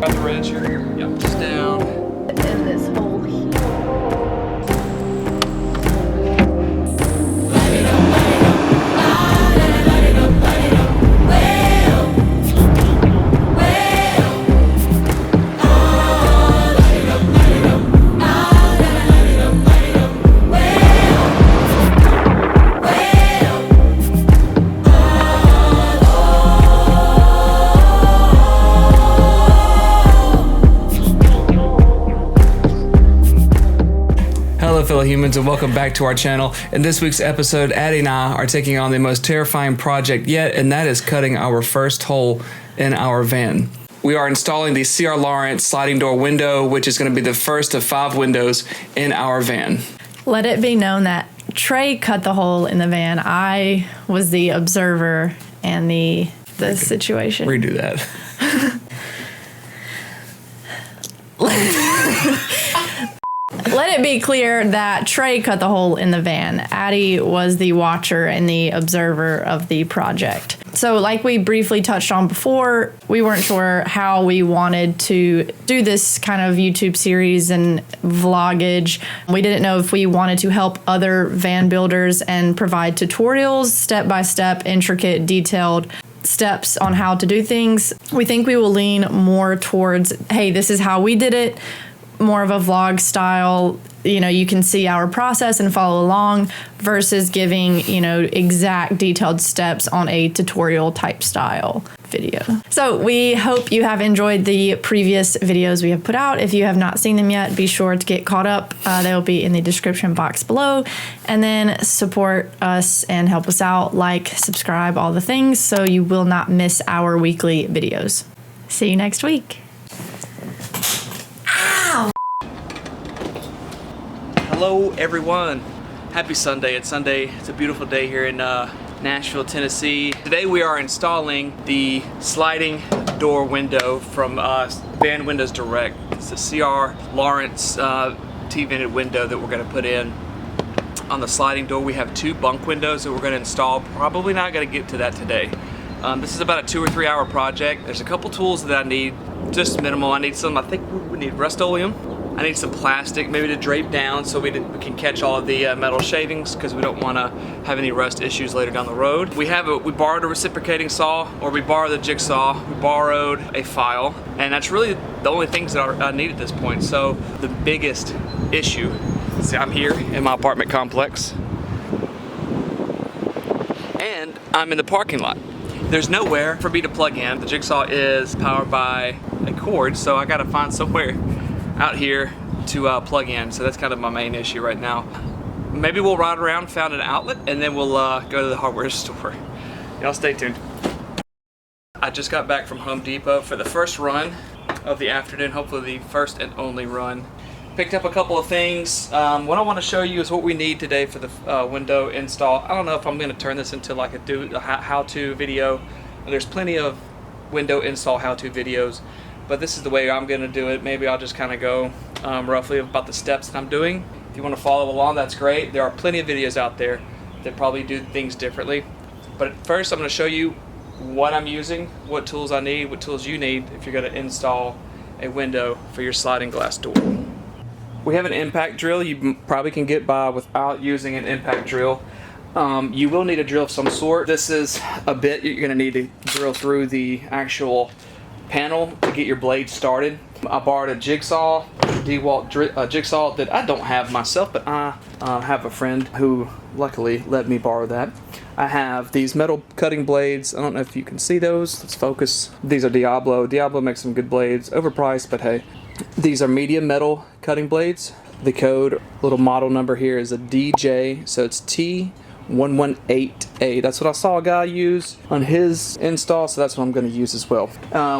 Got the ridge here. Yep, just down. In this hole here. Hello fellow humans and welcome back to our channel. In this week's episode, Addie and I are taking on the most terrifying project yet, and that is cutting our first hole in our van. We are installing the C.R. Lawrence sliding door window, which is going to be the first of 5 windows in our van. Let it be known that Trey cut the hole in the van. I was the observer and the situation. Redo that. Let it be clear that Trey cut the hole in the van. Addie was the watcher and the observer of the project. So like we briefly touched on before, we weren't sure how we wanted to do this kind of YouTube series and vloggage. We didn't know if we wanted to help other van builders and provide tutorials, step-by-step, intricate, detailed steps on how to do things. We think we will lean more towards, hey, this is how we did it, more of a vlog style, you can see our process and follow along versus giving, exact detailed steps on a tutorial type style video. So we hope you have enjoyed the previous videos we have put out. If you have not seen them yet, be sure to get caught up. They will be in the description box below, and then support us and help us out, like, subscribe, all the things, so you will not miss our weekly videos. See you next week. Hello everyone. Happy Sunday. It's Sunday. It's a beautiful day here in Nashville, Tennessee. Today we are installing the sliding door window from Van Windows Direct. It's the C.R. Lawrence T-vented window that we're going to put in on the sliding door. We have 2 bunk windows that we're going to install. Probably not going to get to that today. This is about a 2 or 3 hour project. There's a couple tools that I need, just minimal. I need some, I think we need Rust-oleum. I need some plastic maybe to drape down so we can catch all of the metal shavings, because we don't want to have any rust issues later down the road. We borrowed a reciprocating saw, or we borrowed a jigsaw, we borrowed a file, and that's really the only things that I need at this point. So the biggest issue, see, I'm here in my apartment complex and I'm in the parking lot. There's nowhere for me to plug in. The jigsaw is powered by a cord, so I gotta find somewhere out here to plug in. So that's kind of my main issue right now. Maybe we'll ride around, find an outlet, and then we'll go to the hardware store. Y'all stay tuned. I just got back from Home Depot for the first run of the afternoon, hopefully the first and only run. Picked up a couple of things. What I want to show you is what we need today for the window install. I don't know if I'm going to turn this into like a how-to video. There's plenty of window install how-to videos, but this is the way I'm going to do it. Maybe I'll just kind of go roughly about the steps that I'm doing. If you want to follow along, that's great. There are plenty of videos out there that probably do things differently. But first, I'm going to show you what I'm using, what tools I need, what tools you need if you're going to install a window for your sliding glass door. We have an impact drill. You probably can get by without using an impact drill. You will need a drill of some sort. This is a bit you're going to need to drill through the actual panel to get your blade started. I borrowed a jigsaw, DeWalt jigsaw that I don't have myself, but I have a friend who luckily let me borrow that. I have these metal cutting blades. I don't know if you can see those. Let's focus. These are Diablo. Diablo makes some good blades. Overpriced, but hey. These are medium metal cutting blades. The code, little model number here is a DJ, so it's T118A. That's what I saw a guy use on his install, so that's what I'm going to use as well.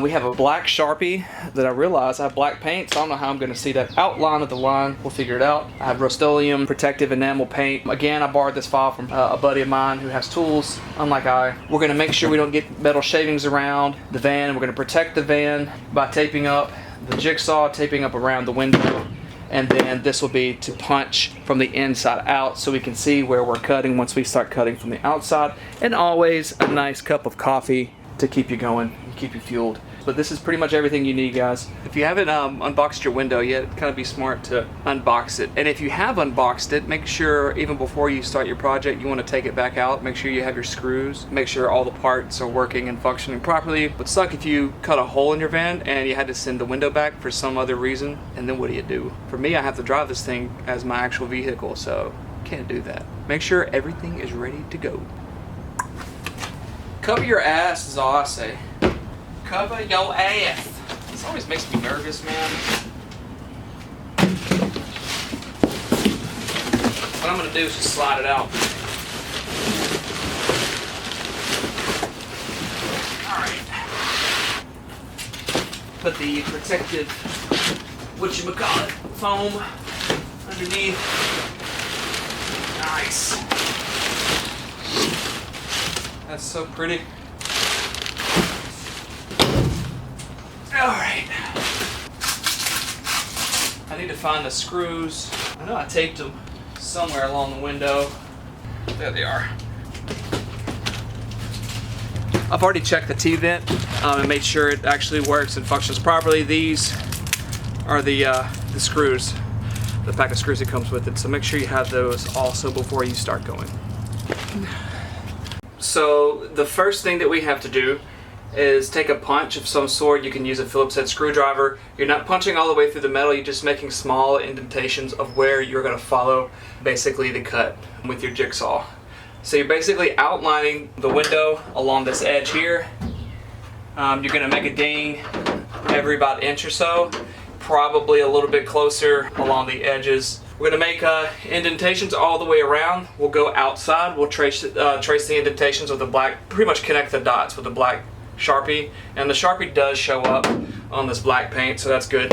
We have a black Sharpie that I realize I have black paint, so I don't know how I'm going to see that outline of the line. We'll figure it out. I have Rust-oleum protective enamel paint. Again, I borrowed this file from a buddy of mine who has tools, unlike I. We're going to make sure we don't get metal shavings around the van. We're going to protect the van by taping up the jigsaw, taping up around the window, and then this will be to punch from the inside out so we can see where we're cutting once we start cutting from the outside. And always a nice cup of coffee to keep you going and keep you fueled. But this is pretty much everything you need, guys. If you haven't unboxed your window yet, kind of be smart to unbox it. And if you have unboxed it, make sure even before you start your project, you want to take it back out. Make sure you have your screws. Make sure all the parts are working and functioning properly. It would suck if you cut a hole in your van and you had to send the window back for some other reason. And then what do you do? For me, I have to drive this thing as my actual vehicle, so can't do that. Make sure everything is ready to go. Cover your ass is all I say. Cover your ass. This always makes me nervous, man. What I'm gonna do is just slide it out. Alright. Put the protective, whatchamacallit, foam underneath. Nice. That's so pretty. Alright. I need to find the screws. I know I taped them somewhere along the window. There they are. I've already checked the T-vent and made sure it actually works and functions properly. These are the screws, the pack of screws that comes with it. So make sure you have those also before you start going. So the first thing that we have to do is take a punch of some sort. You can use a Phillips head screwdriver. You're not punching all the way through the metal, you're just making small indentations of where you're going to follow basically the cut with your jigsaw. So you're basically outlining the window along this edge here. You're going to make a ding every about an inch or so, probably a little bit closer along the edges. We're going to make indentations all the way around. We'll go outside. We'll trace the indentations with the black, pretty much connect the dots with the black Sharpie. And the Sharpie does show up on this black paint, so that's good.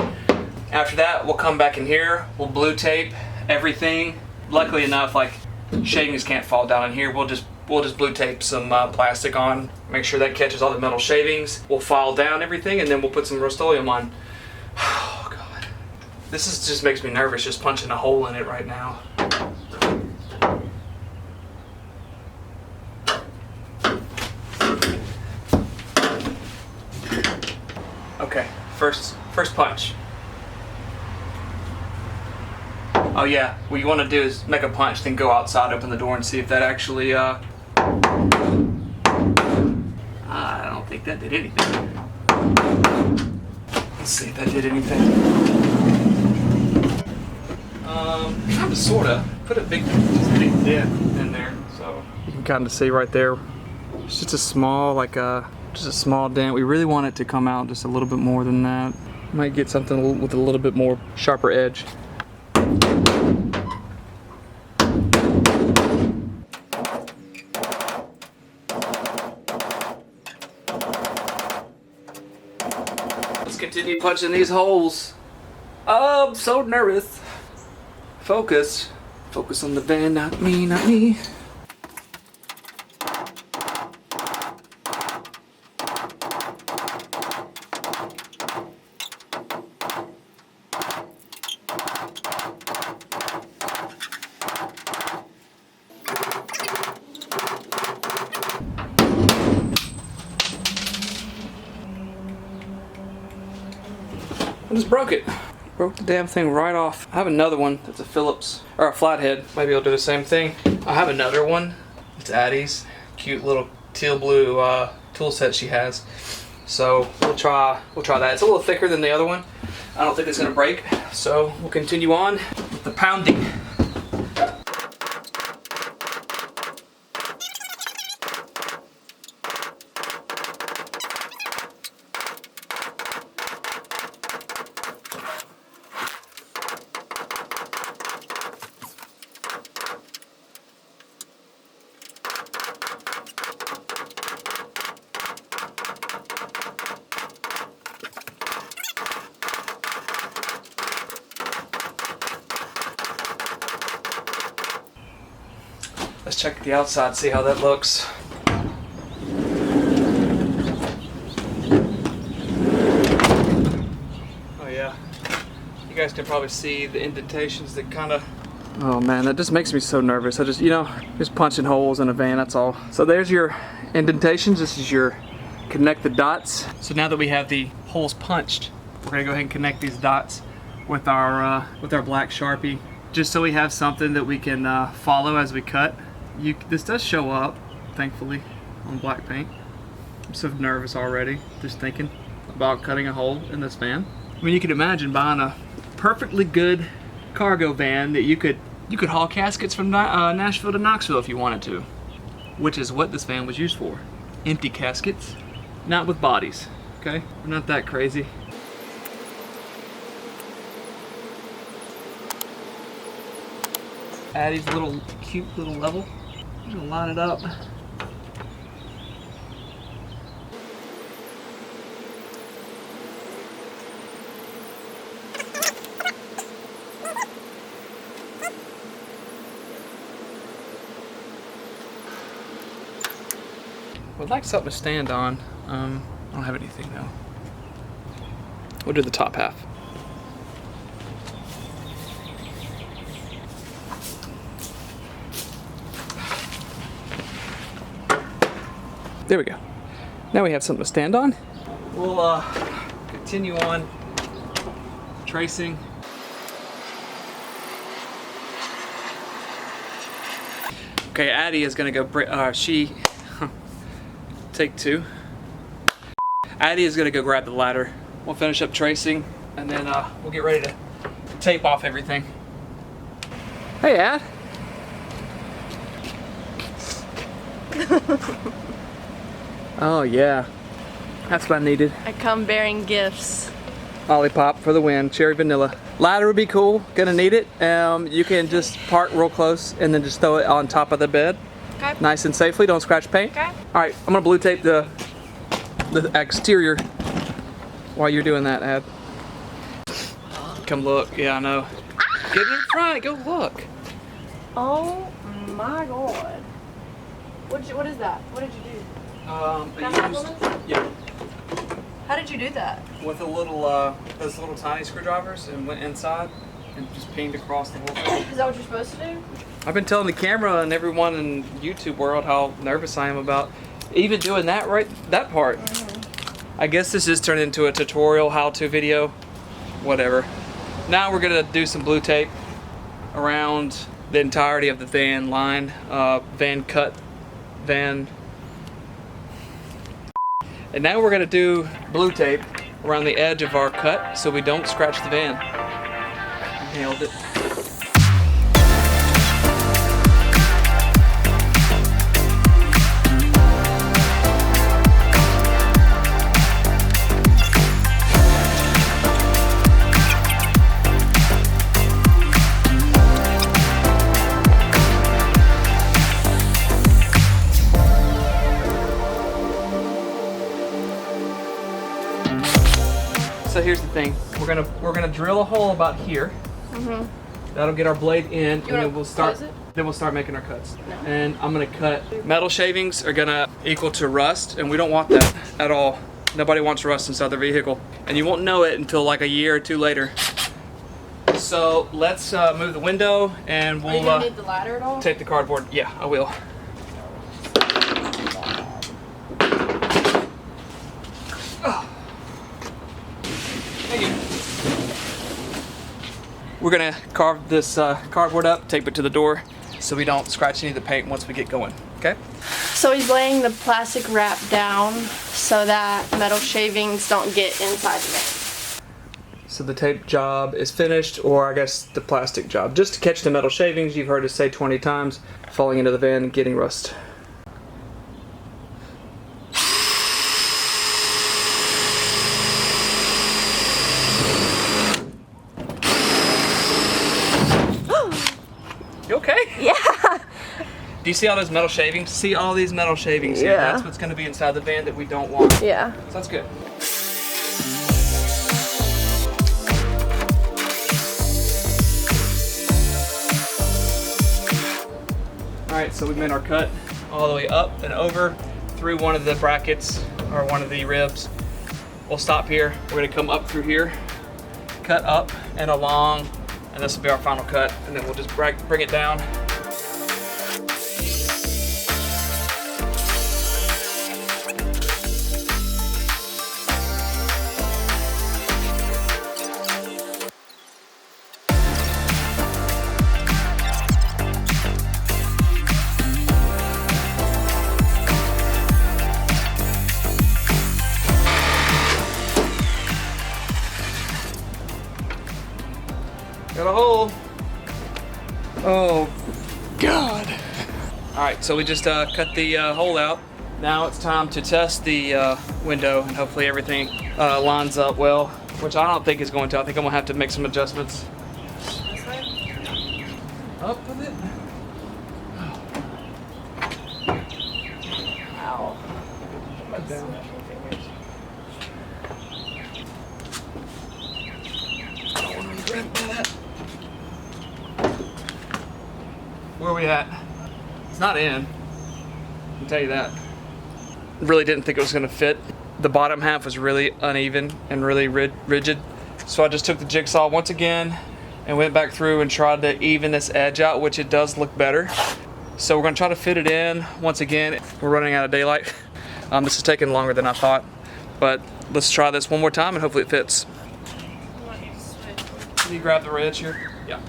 After that, we'll come back in here. We'll blue tape everything. Luckily enough, like, shavings can't fall down in here. We'll just blue tape some plastic on. Make sure that catches all the metal shavings. We'll file down everything, and then we'll put some Rust-oleum on. This just makes me nervous just punching a hole in it right now. Okay, first punch. Oh yeah, what you want to do is make a punch, then go outside, open the door, and see if that actually, I don't think that did anything. Let's see if that did anything. Kind of, sorta. Put a big dent in there, so you can kind of see right there. It's just a small, just a small dent. We really want it to come out just a little bit more than that. Might get something with a little bit more sharper edge. Let's continue punching these holes. Oh, I'm so nervous. Focus. Focus on the van, not me, not me. I just broke it. Broke the damn thing right off. I have another one that's a Phillips, or a flathead. Maybe I'll do the same thing. I have another one. It's Addie's. Cute little teal blue tool set she has. So we'll try that. It's a little thicker than the other one. I don't think it's gonna break. So we'll continue on with the pounding. Let's check the outside, see how that looks. Oh yeah, you guys can probably see the indentations that kind of, oh man, that just makes me so nervous. I just, just punching holes in a van, that's all. So there's your indentations. This is your connect the dots. So now that we have the holes punched, we're gonna go ahead and connect these dots with our black Sharpie, just so we have something that we can follow as we cut. This does show up, thankfully, on black paint. I'm so nervous already, just thinking about cutting a hole in this van. I mean, you can imagine buying a perfectly good cargo van that you could haul caskets from Nashville to Knoxville if you wanted to, which is what this van was used for. Empty caskets, not with bodies, okay? We're not that crazy. Addie's little cute little level. I'm gonna line it up. Would like something to stand on. I don't have anything though. We'll do the top half. There we go. Now we have something to stand on. We'll continue on tracing. Okay, Addie is gonna go. Take two. Addie is gonna go grab the ladder. We'll finish up tracing, and then we'll get ready to tape off everything. Hey, Ad. Oh yeah, that's what I needed. I come bearing gifts. Lollipop for the win, cherry vanilla. Ladder would be cool, gonna need it. You can just park real close and then just throw it on top of the bed. Okay. Nice and safely, don't scratch paint. Okay. All right, I'm gonna blue tape the exterior while you're doing that, Ad. Come look, yeah, I know. Get in front, go look. Oh my god. What is that? What did you do? Yeah. How did you do that? With a little, those little tiny screwdrivers, and went inside and just pinged across the whole thing. Is that what you're supposed to do? I've been telling the camera and everyone in YouTube world how nervous I am about even doing that that part. Mm-hmm. I guess this just turned into a tutorial how-to video, whatever. Now we're gonna do some blue tape around the entirety of the van line, van cut, van. And now we're gonna do blue tape around the edge of our cut so we don't scratch the van. Nailed it. So here's the thing, we're gonna drill a hole about here. Mm-hmm. That'll get our blade in, and then we'll start making our cuts. No. And I'm gonna cut. Metal shavings are gonna equal to rust, and we don't want that at all. Nobody wants rust inside their vehicle, and you won't know it until like a year or two later. So let's move the window, and we'll. Are you gonna need the ladder at all? Take the cardboard. Yeah, I will. We're gonna carve this cardboard up, tape it to the door, so we don't scratch any of the paint once we get going, okay? So he's laying the plastic wrap down so that metal shavings don't get inside the van. So the tape job is finished, or I guess the plastic job. Just to catch the metal shavings, you've heard us say 20 times, falling into the van and getting rust. You okay? Yeah. Do you see all those metal shavings? See all these metal shavings here? Yeah. That's what's going to be inside the van that we don't want. Yeah. So that's good. Alright, so we made our cut all the way up and over through one of the brackets, or one of the ribs. We'll stop here. We're going to come up through here, cut up and along, and this will be our final cut, and then we'll just bring it down. Got a hole. Oh, God. All right, so we just cut the hole out. Now it's time to test the window, and hopefully everything lines up well, which I don't think is going to. I think I'm gonna have to make some adjustments. This way? Up with it. Ow. Put down. Where are we at? It's not in. I can tell you that. Really didn't think it was gonna fit. The bottom half was really uneven and really rigid. So I just took the jigsaw once again and went back through and tried to even this edge out, which it does look better. So we're gonna try to fit it in once again. We're running out of daylight. This is taking longer than I thought, but let's try this one more time and hopefully it fits. Can you grab the ridge here? Yeah.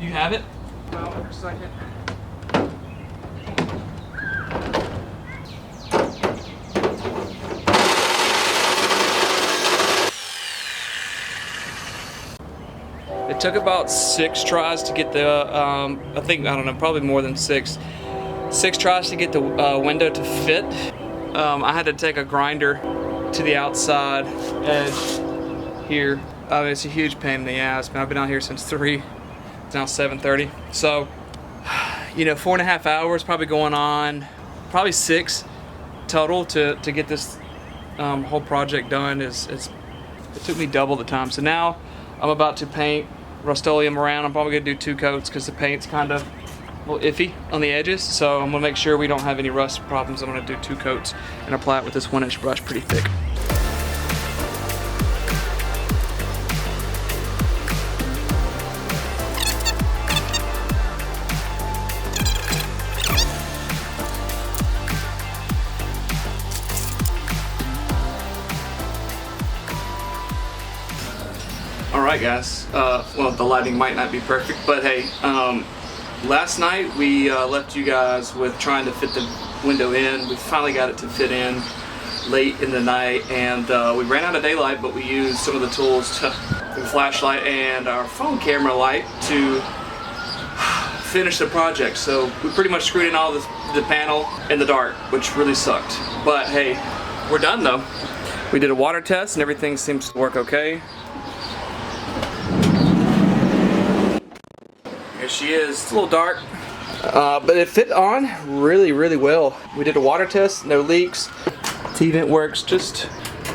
You have it? Well, for a second. It took about 6 tries to get the, I don't know, probably more than 6. 6 tries to get the window to fit. I had to take a grinder to the outside edge here. I mean, it's a huge pain in the ass, man. I've been out here since 3. It's now 7:30. So, 4.5 hours probably going on, probably 6 total to get this whole project done. It took me double the time. So now I'm about to paint Rust-oleum around. I'm probably gonna do 2 coats because the paint's kind of a little iffy on the edges. So I'm gonna make sure we don't have any rust problems. I'm gonna do 2 coats and apply it with this 1-inch brush pretty thick. Alright guys, well the lighting might not be perfect, but hey, last night we left you guys with trying to fit the window in. We finally got it to fit in late in the night, and we ran out of daylight, but we used some of the tools, the flashlight and our phone camera light, to finish the project. So we pretty much screwed in all the panel in the dark, which really sucked. But hey, we're done though. We did a water test and everything seems to work okay. Here she is. It's a little dark, but it fit on really, really well. We did a water test, no leaks. T-vent works just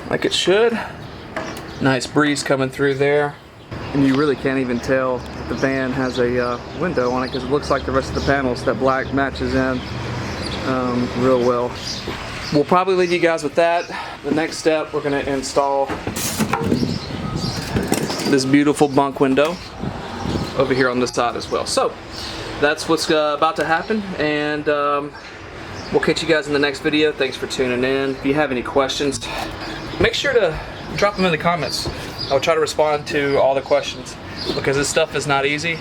like it should. Nice breeze coming through there. And you really can't even tell the van has a window on it because it looks like the rest of the panels. That black matches in real well. We'll probably leave you guys with that. The next step, we're gonna install this beautiful bunk window over here on this side as well. So that's what's about to happen, and we'll catch you guys in the next video. Thanks for tuning in. If you have any questions, make sure to drop them in the comments. I'll try to respond to all the questions because this stuff is not easy.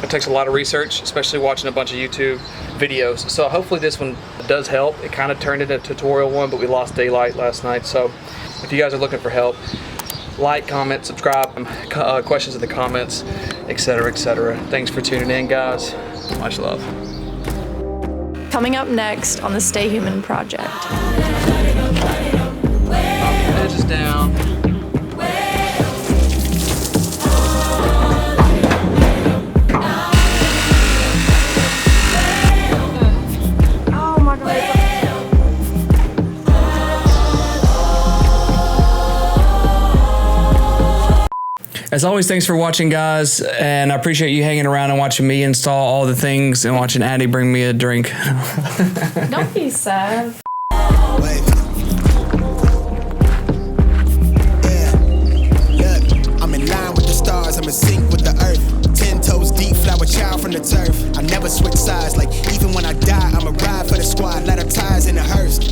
It takes a lot of research, especially watching a bunch of YouTube videos. So hopefully this one does help. It kind of turned into a tutorial one, but we lost daylight last night. So if you guys are looking for help, like, comment, subscribe, questions in the comments, etc., etc. Thanks for tuning in, guys. Much love. Coming up next on the Stay Human project. Edges down. As always, thanks for watching, guys, and I appreciate you hanging around and watching me install all the things and watching Addie bring me a drink. Don't be sad. Yeah, look, I'm in line with the stars, I'm in sync with the earth. 10 toes deep, flower child from the turf. I never switch sides, like even when I die, I'ma ride for the squad, let our ties in the hearse.